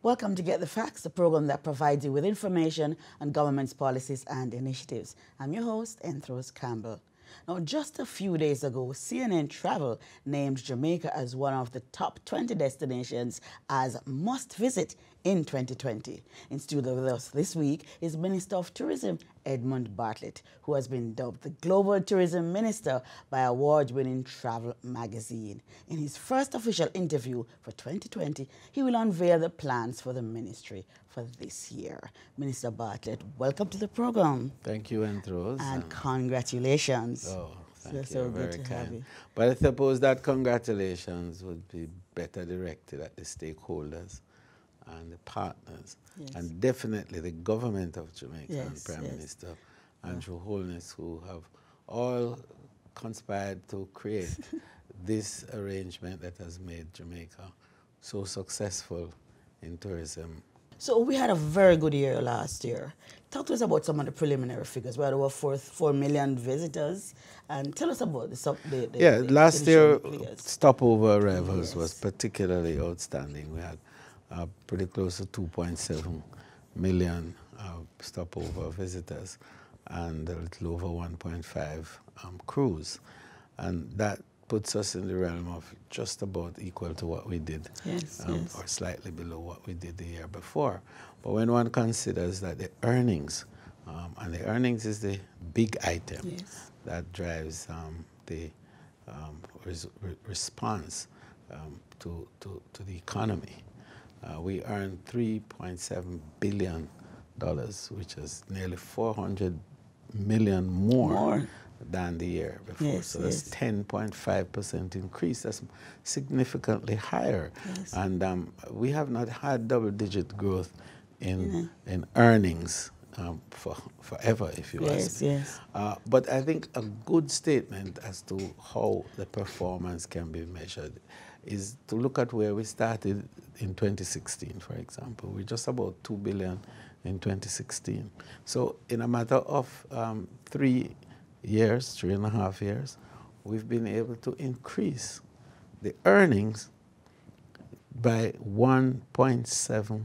Welcome to Get the Facts, the program that provides you with information on government's policies and initiatives. I'm your host, Enthros Campbell. Now, just a few days ago, CNN Travel named Jamaica as one of the top 20 destinations as must visit in 2020. In studio with us this week is Minister of Tourism, Edmund Bartlett, who has been dubbed the Global Tourism Minister by award-winning Travel magazine. In his first official interview for 2020, he will unveil the plans for the ministry for this year. Minister Bartlett, welcome to the program. Thank you, Enthros. And congratulations. Oh, thank you. So Very good to have you. But I suppose that congratulations would be better directed at the stakeholders and the partners, and definitely the government of Jamaica and Prime Minister Andrew Holness, who have all conspired to create this arrangement that has made Jamaica so successful in tourism. So we had a very good year last year. Talk to us about some of the preliminary figures. We had over 4 million visitors. And tell us about the last year stopover arrivals was particularly outstanding. We had pretty close to 2.7 million stopover visitors and a little over 1.5 crews. And that puts us in the realm of just about equal to what we did, or slightly below what we did the year before. But when one considers that the earnings, and the earnings is the big item that drives the response to the economy, we earned $3.7 billion, which is nearly 400 million more than the year before. So that's 10.5% increase. That's significantly higher. And we have not had double-digit growth in earnings forever, if you ask me. But I think a good statement as to how the performance can be measured is to look at where we started in 2016, for example. We're just about $2 billion in 2016. So in a matter of 3.5 years, we've been able to increase the earnings by $1.7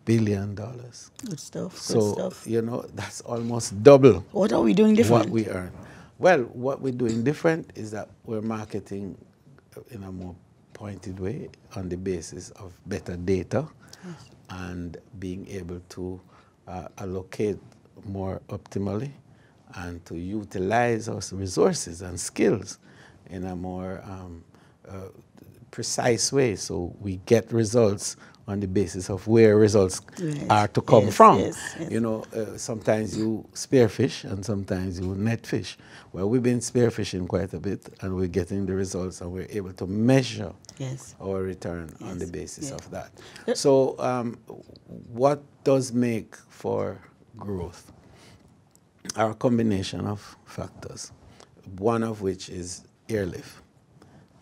billion. Good stuff. So, you know, that's almost double. What are we doing different? What we earn. Well, what we're doing different is that we're marketing in a more pointed way on the basis of better data and being able to allocate more optimally and to utilize our resources and skills in a more precise way, so we get results on the basis of where results are to come from. You know, sometimes you spearfish and sometimes you net fish. Well, we've been spearfishing quite a bit and we're getting the results and we're able to measure our return on the basis of that. So what does make for growth are a combination of factors, one of which is airlift.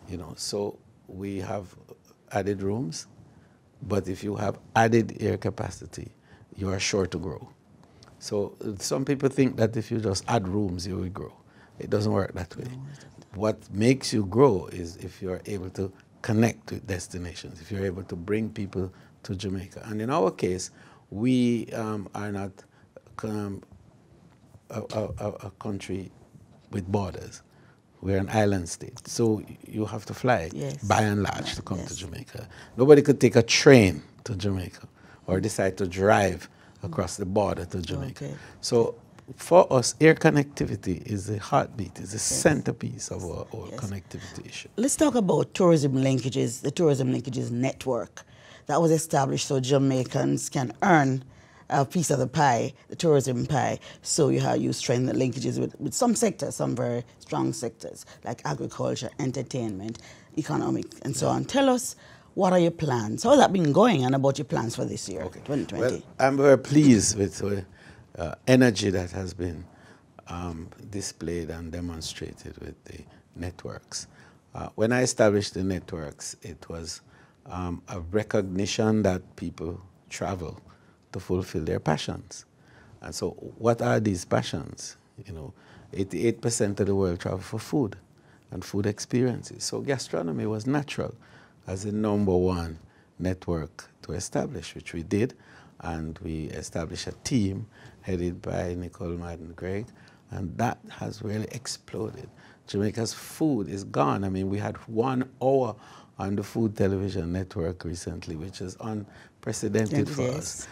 You know, so we have added rooms, but if you have added air capacity, you are sure to grow. So some people think that if you just add rooms, you will grow. It doesn't work that way. What makes you grow is if you're able to connect with destinations, if you're able to bring people to Jamaica. And in our case, we are not a country with borders. We're an island state, so you have to fly, by and large, to come to Jamaica. Nobody could take a train to Jamaica or decide to drive across the border to Jamaica. So for us, air connectivity is the heartbeat, is the centerpiece of our connectivity issue. Let's talk about tourism linkages, the tourism linkages network that was established so Jamaicans can earn a piece of the pie, the tourism pie. So you strengthen the linkages with some sectors, some very strong sectors, like agriculture, entertainment, economic, and so on. Tell us, what are your plans? How has that been going, and about your plans for this year, 2020? Well, I'm very pleased with the energy that has been displayed and demonstrated with the networks. When I established the networks, it was a recognition that people travel to fulfill their passions. And so what are these passions? You know, 88% of the world travel for food and food experiences. So gastronomy was natural as the #1 network to establish, which we did. And we established a team headed by Nicole Madden-Gregg, and that has really exploded. Jamaica's food is gone. I mean, we had 1 hour on the Food Television Network recently, which is unprecedented for us.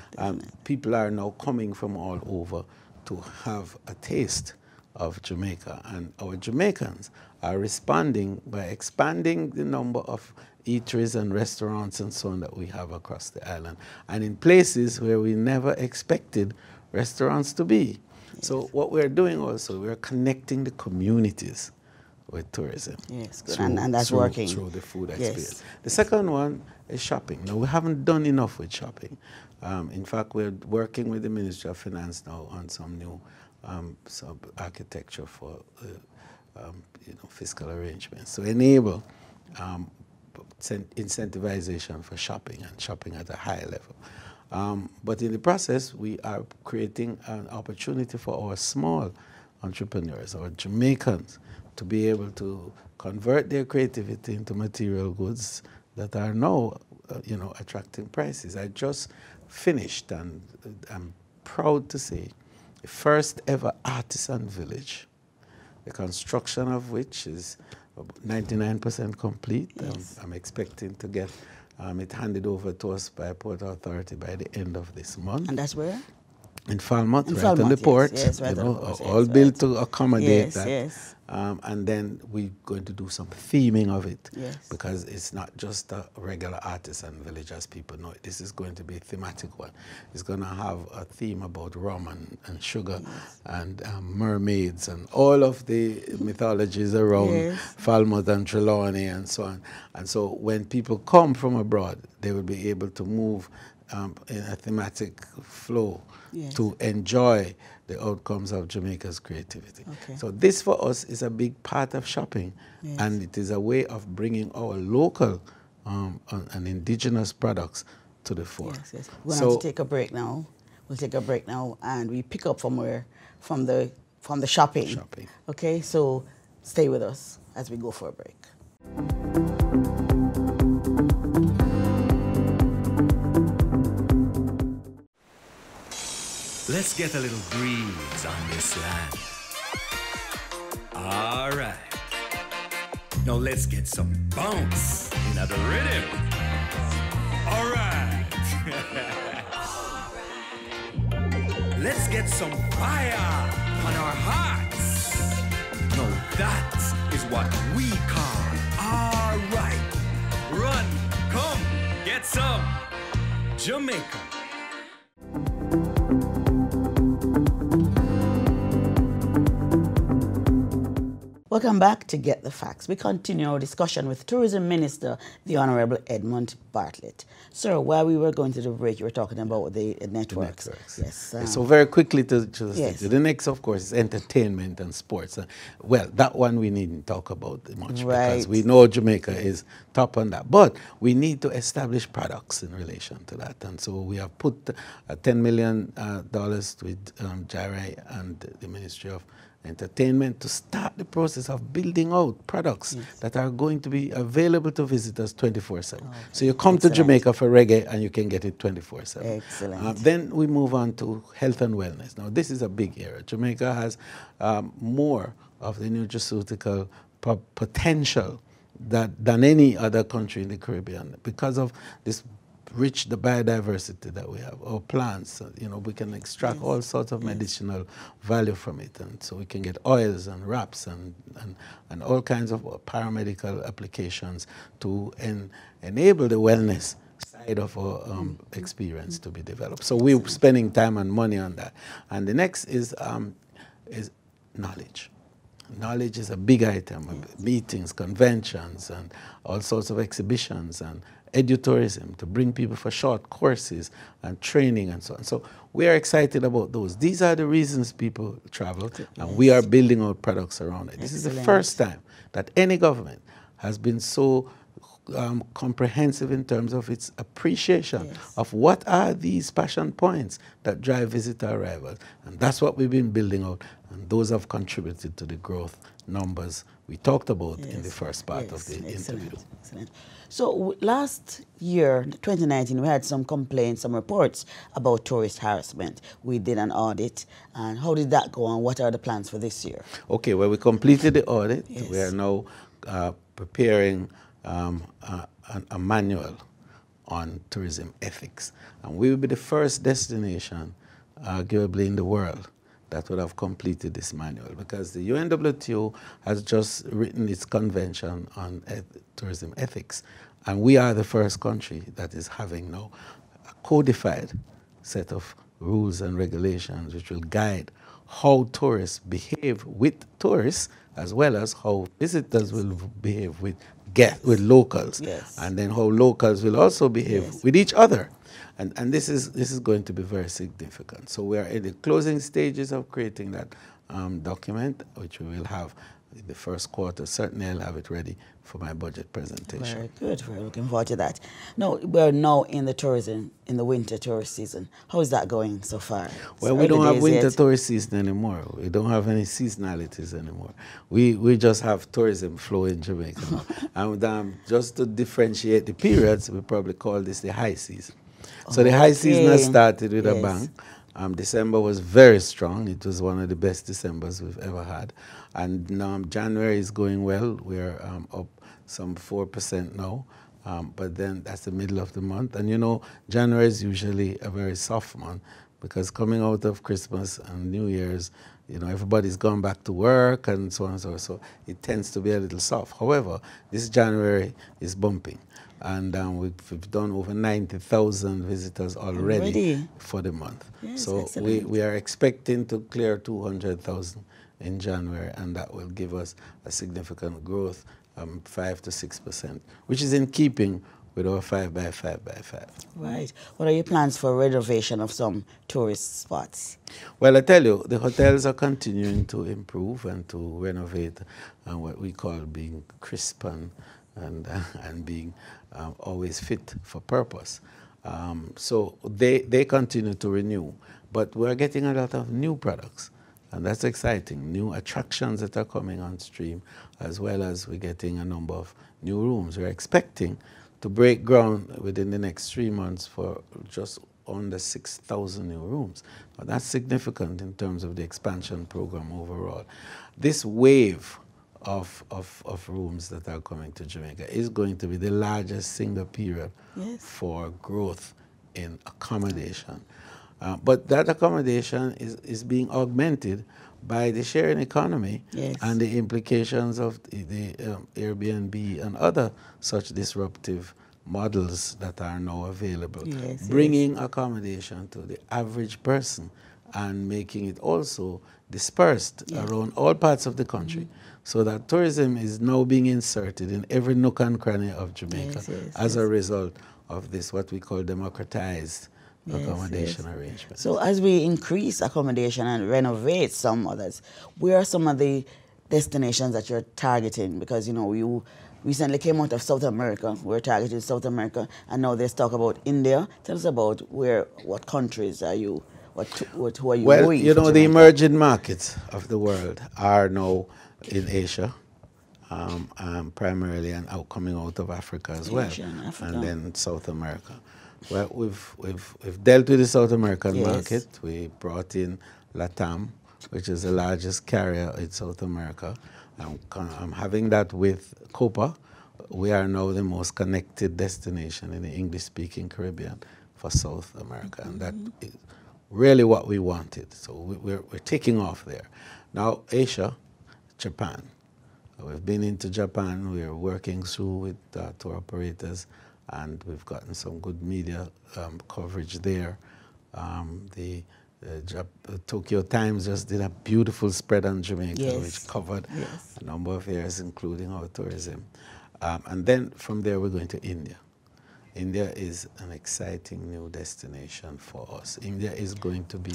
People are now coming from all over to have a taste of Jamaica, and our Jamaicans are responding by expanding the number of eateries and restaurants and so on that we have across the island, and in places where we never expected restaurants to be. Yes. So what we're doing also, we're connecting the communities with tourism. Yes, good. And that's working. Through the food experience. Yes. The second one is shopping. Now, we haven't done enough with shopping. In fact, we're working with the Ministry of Finance now on some new architecture for fiscal arrangements to enable incentivization for shopping and shopping at a high level. But in the process, we are creating an opportunity for our small entrepreneurs, our Jamaicans, to be able to convert their creativity into material goods that are now, attracting prices. I just finished, and I'm proud to say, the first ever artisan village, the construction of which is 99% complete. Yes. I'm expecting to get it handed over to us by Port Authority by the end of this month. And that's where? In Falmouth, right on the port. Yes, right on the port. All built to accommodate that. Yes. And then we're going to do some theming of it. Yes. Because it's not just a regular artisan village as people know it. This is going to be a thematic one. It's going to have a theme about rum and sugar, yes, and mermaids and all of the mythologies around, yes, Falmouth and Trelawney and so on. And so when people come from abroad, they will be able to move in a thematic flow, yes, to enjoy the outcomes of Jamaica's creativity. Okay. So this for us is a big part of shopping, yes, and it is a way of bringing our local and indigenous products to the fore. Yes, yes. We're going to take a break now. We'll take a break now, and we pick up from the shopping. Okay, so stay with us as we go for a break. Let's get a little breeze on this land. All right. Now let's get some bounce in the rhythm. All right. Let's get some fire on our hearts. Now that is what we call all right. Run, come, get some Jamaica. Welcome back to Get the Facts. We continue our discussion with Tourism Minister, the Honorable Edmund Bartlett. Sir, while we were going to the break, you were talking about the networks. Yes. So very quickly to yes, the next, of course, is entertainment and sports. Well, that one we needn't talk about much, right, because we know Jamaica is top on that. But we need to establish products in relation to that. And so we have put $10 million with JIRI and the Ministry of Entertainment to start the process of building out products, yes, that are going to be available to visitors 24/7. Okay. So you come to Jamaica for reggae and you can get it 24/7. Excellent. Then we move on to health and wellness. Now this is a big area. Jamaica has more of the nutraceutical potential than any other country in the Caribbean because of this the biodiversity that we have. Our plants, we can extract, yes, all sorts of, yes, medicinal value from it, and so we can get oils and wraps and all kinds of paramedical applications to enable the wellness side of our experience to be developed. So we're spending time and money on that. And the next is knowledge. Knowledge is a big item, yes, meetings, conventions, and all sorts of exhibitions, and edutourism, to bring people for short courses and training and so on. So we are excited about those. These are the reasons people travel, and yes, we are building out products around it. Excellent. This is the first time that any government has been so comprehensive in terms of its appreciation of what are these passion points that drive visitor arrivals. And that's what we've been building out, and those have contributed to the growth numbers we talked about in the first part of the interview. Excellent. So last year, 2019, we had some complaints, some reports about tourist harassment. We did an audit, and how did that go, and what are the plans for this year? Okay, well, we completed the audit. We are now preparing a manual on tourism ethics, and we will be the first destination, arguably in the world, that would have completed this manual, because the UNWTO has just written its convention on tourism ethics, and we are the first country that is having now a codified set of rules and regulations which will guide how tourists behave with tourists, as well as how visitors will behave with locals, and then how locals will also behave with each other. And this is going to be very significant. So we are in the closing stages of creating that document, which we will have in the first quarter. Certainly I'll have it ready for my budget presentation. Very good. We're looking forward to that. Now, we're now in the tourism, in the winter tourist season. How is that going so far? Well, we don't have winter tourist season anymore. We don't have any seasonalities anymore. We just have tourism flow in Jamaica. And just to differentiate the periods, we probably call this the high season. So the high season has started with a bang. December was very strong. It was one of the best Decembers we've ever had. And January is going well. We're up some 4% now. But then that's the middle of the month. And you know, January is usually a very soft month, because coming out of Christmas and New Year's, you know, everybody's gone back to work and so on and so on. So it tends to be a little soft. However, this January is bumping. And we've done over 90,000 visitors already for the month. So we are expecting to clear 200,000 in January, and that will give us a significant growth, 5 to 6%, which is in keeping with our 5x5x5. Right. What are your plans for renovation of some tourist spots? Well, I tell you, the hotels are continuing to improve and to renovate, and what we call being crisp and being always fit for purpose. So they continue to renew, but we're getting a lot of new products, and that's exciting. New attractions that are coming on stream, as well as we're getting a number of new rooms. We're expecting to break ground within the next 3 months for just under 6,000 new rooms. Now, that's significant in terms of the expansion program overall. This wave of rooms that are coming to Jamaica is going to be the largest single period for growth in accommodation. But that accommodation is being augmented by the sharing economy and the implications of the Airbnb and other such disruptive models that are now available, bringing accommodation to the average person and making it also dispersed around all parts of the country, so that tourism is now being inserted in every nook and cranny of Jamaica as a result of this, what we call democratized accommodation arrangement. So as we increase accommodation and renovate some others, where are some of the destinations that you're targeting? Because, you know, you recently came out of South America. We're targeting South America, and now there's talk about India. Tell us about what countries are you, who are you well, going you know, Jamaica? The emerging markets of the world are now in Asia, primarily, and coming out of Africa as well, and then South America. Well, we've dealt with the South American market. We brought in LATAM, which is the largest carrier in South America. I'm having that with COPA. We are now the most connected destination in the English-speaking Caribbean for South America, and that is really what we wanted. So we're taking off there. Now, Asia, Japan. We've been into Japan. We're working through with tour operators, and we've gotten some good media coverage there. The Tokyo Times just did a beautiful spread on Jamaica, which covered a number of areas, including our tourism. And then from there, we're going to India. India is an exciting new destination for us. India is going to be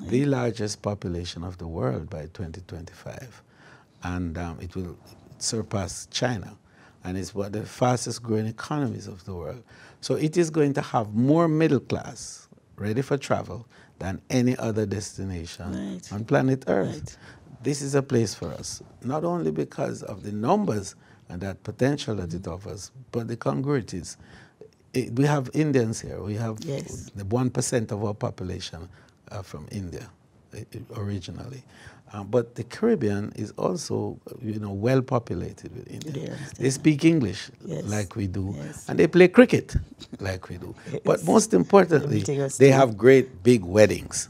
the largest population of the world by 2025. And it will surpass China. and it's one of the fastest growing economies of the world. So it is going to have more middle class ready for travel than any other destination on planet Earth. This is a place for us, not only because of the numbers and that potential that it offers, but the congruities. We have Indians here. We have the 1% of our population from India originally. But the Caribbean is also, well populated with Indians. They speak English like we do, and they play cricket like we do. But most importantly, they have great big weddings.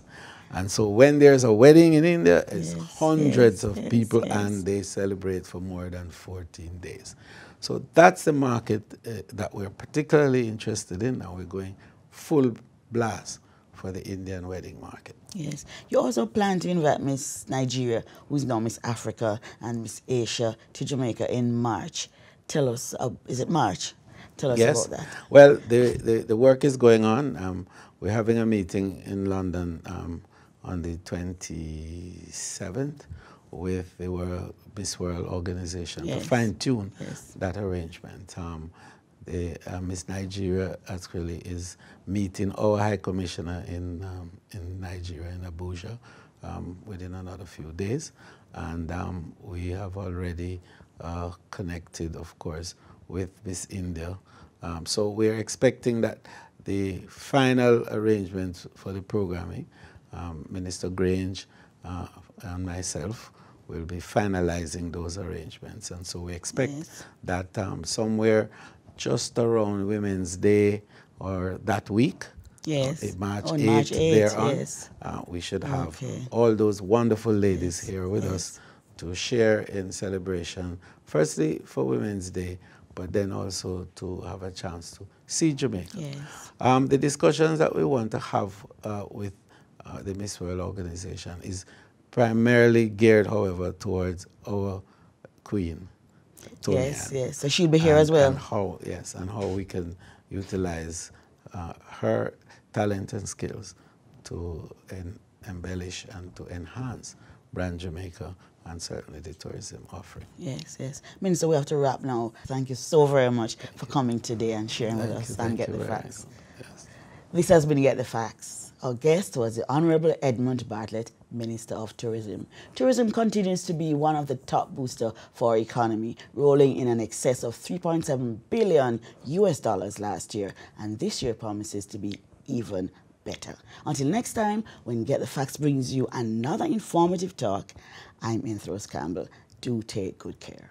And so when there's a wedding in India, it's hundreds of people, and they celebrate for more than 14 days. So that's the market that we're particularly interested in, and we're going full blast for the Indian wedding market. Yes. You also plan to invite Miss Nigeria, who's now Miss Africa, and Miss Asia to Jamaica in March. Tell us, is it March? Tell us about that. Well, the work is going on. We're having a meeting in London on the 27th with the Miss World organization to fine-tune that arrangement. Miss Nigeria actually is meeting our High Commissioner in Nigeria, in Abuja, within another few days. And we have already connected, of course, with Miss India. So we're expecting that the final arrangements for the programming, Minister Grange and myself will be finalizing those arrangements. And so we expect that somewhere just around Women's Day or that week, March 8th, thereon, we should have all those wonderful ladies here with us to share in celebration, firstly for Women's Day, but then also to have a chance to see Jamaica. The discussions that we want to have with the Miss World organization is primarily geared, however, towards our queen, Yes. So she'll be here as well. And how we can utilize her talent and skills to embellish and to enhance Brand Jamaica and certainly the tourism offering. Yes. Minister, we have to wrap now. Thank you so very much for coming today and sharing with us and Get the Facts. This has been Get the Facts. Our guest was the Honorable Edmund Bartlett, Minister of Tourism. Tourism continues to be one of the top boosters for our economy, rolling in an excess of $3.7 billion last year, and this year promises to be even better. Until next time, when Get the Facts brings you another informative talk, I'm Rose Campbell. Do take good care.